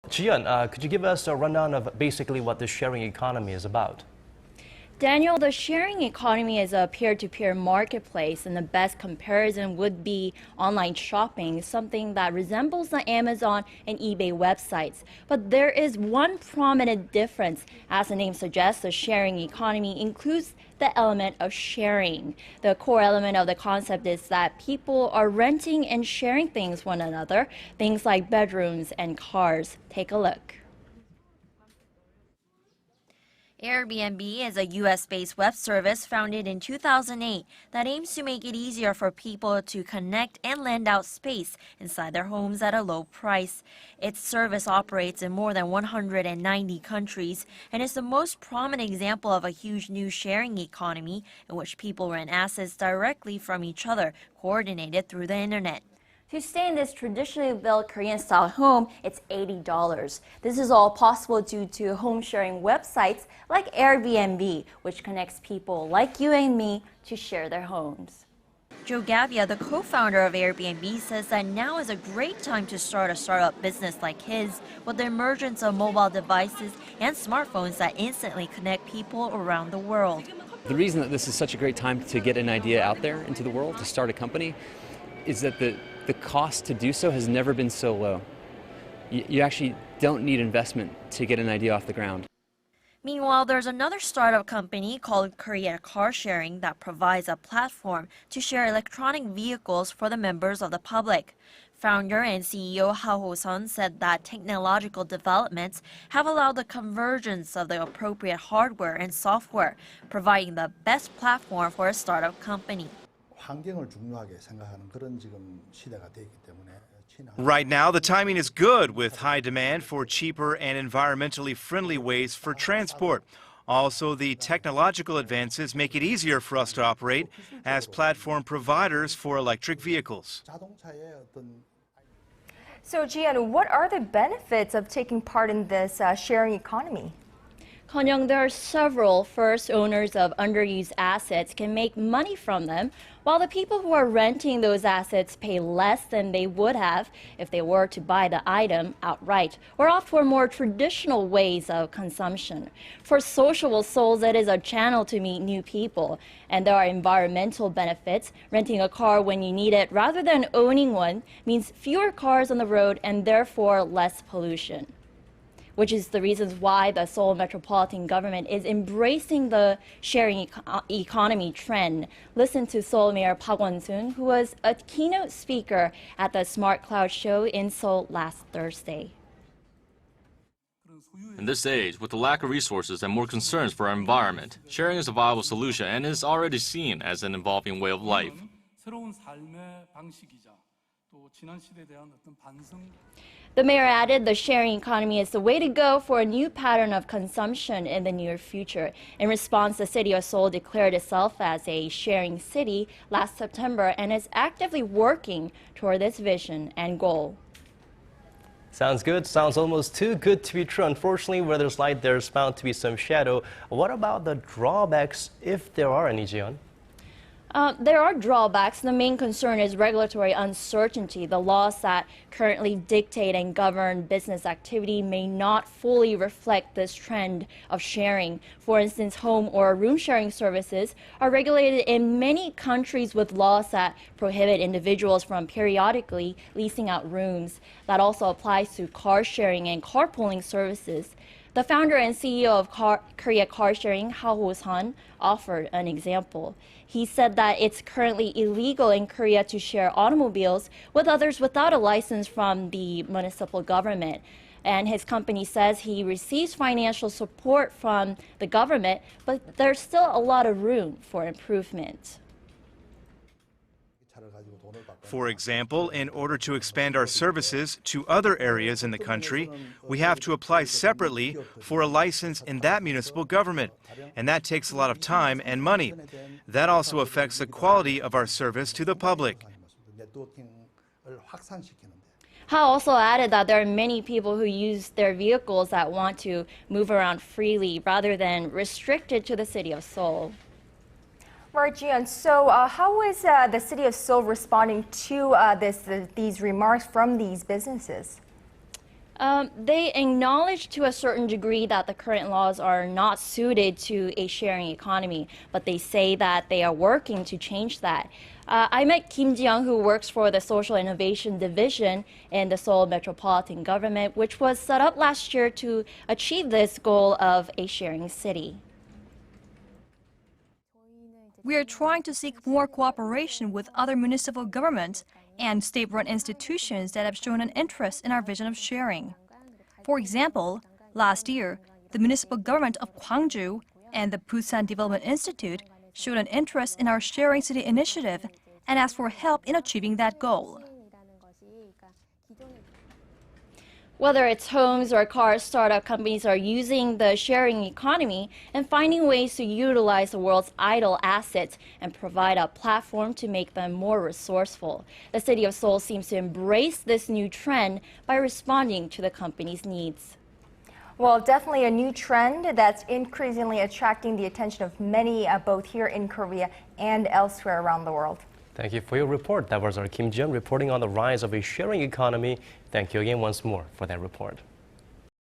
Jian, could you give us a rundown of basically what the sharing economy is about? Daniel, the sharing economy is a peer-to-peer marketplace, and the best comparison would be online shopping, something that resembles the Amazon and eBay websites. But there is one prominent difference. As the name suggests, the sharing economy includes the element of sharing. The core element of the concept is that people are renting and sharing things one another, things like bedrooms and cars. Take a look. Airbnb is a U.S.-based web service founded in 2008 that aims to make it easier for people to connect and lend out space inside their homes at a low price. Its service operates in more than 190 countries and is the most prominent example of a huge new sharing economy in which people rent assets directly from each other, coordinated through the internet. To stay in this traditionally built Korean-style home, it's $80. This is all possible due to home-sharing websites like Airbnb, which connects people like you and me to share their homes. Joe Gavia, the co-founder of Airbnb, says that now is a great time to start a startup business like his, with the emergence of mobile devices and smartphones that instantly connect people around the world. The reason that this is such a great time to get an idea out there into the world, to start a company, is that the cost to do so has never been so low. You actually don't need investment to get an idea off the ground. Meanwhile, there's another startup company called Korea Car Sharing that provides a platform to share electronic vehicles for the members of the public. Founder and CEO Ha Ho-sun said that technological developments have allowed the convergence of the appropriate hardware and software, providing the best platform for a startup company. Right now, the timing is good with high demand for cheaper and environmentally friendly ways for transport. Also, the technological advances make it easier for us to operate as platform providers for electric vehicles. So, Jian, what are the benefits of taking part in this sharing economy? Kon-young, there are several. First, owners of underused assets can make money from them, while the people who are renting those assets pay less than they would have if they were to buy the item outright or opt for more traditional ways of consumption. For sociable Seouls, it is a channel to meet new people, and there are environmental benefits. Renting a car when you need it rather than owning one means fewer cars on the road and therefore less pollution, which is the reasons why the Seoul Metropolitan Government is embracing the sharing economy trend. Listen to Seoul Mayor Park Won-soon, who was a keynote speaker at the Smart Cloud show in Seoul last Thursday. In this age, with the lack of resources and more concerns for our environment, sharing is a viable solution and is already seen as an evolving way of life. The mayor added the sharing economy is the way to go for a new pattern of consumption in the near future. In response, the city of Seoul declared itself as a sharing city last September and is actively working toward this vision and goal. Sounds good. Sounds almost too good to be true. Unfortunately, where there's light, there's bound to be some shadow. What about the drawbacks, if there are any, Jian? There are drawbacks. The main concern is regulatory uncertainty. The laws that currently dictate and govern business activity may not fully reflect this trend of sharing. For instance, home or room sharing services are regulated in many countries with laws that prohibit individuals from periodically leasing out rooms. That also applies to car sharing and carpooling services. The founder and CEO of Korea Car Sharing, Ha Ho-sun, offered an example. He said that it's currently illegal in Korea to share automobiles with others without a license from the municipal government. And his company says he receives financial support from the government, but there's still a lot of room for improvement. For example, in order to expand our services to other areas in the country, we have to apply separately for a license in that municipal government, and that takes a lot of time and money. That also affects the quality of our service to the public. Ha also added that there are many people who use their vehicles that want to move around freely rather than restricted to the city of Seoul. Right, Jian. So how is the city of Seoul responding to these remarks from these businesses? They acknowledge to a certain degree that the current laws are not suited to a sharing economy, but they say that they are working to change that. I met Kim Ji-young, who works for the Social Innovation Division in the Seoul Metropolitan Government, which was set up last year to achieve this goal of a sharing city. We are trying to seek more cooperation with other municipal governments and state-run institutions that have shown an interest in our vision of sharing. For example, last year, the municipal government of Gwangju and the Busan Development Institute showed an interest in our Sharing City initiative and asked for help in achieving that goal. Whether it's homes or cars, startup companies are using the sharing economy and finding ways to utilize the world's idle assets and provide a platform to make them more resourceful. The city of Seoul seems to embrace this new trend by responding to the company's needs. Well, definitely a new trend that's increasingly attracting the attention of many, both here in Korea and elsewhere around the world. Thank you for your report. That was our Kim Ji-young reporting on the rise of a sharing economy. Thank you again once more for that report.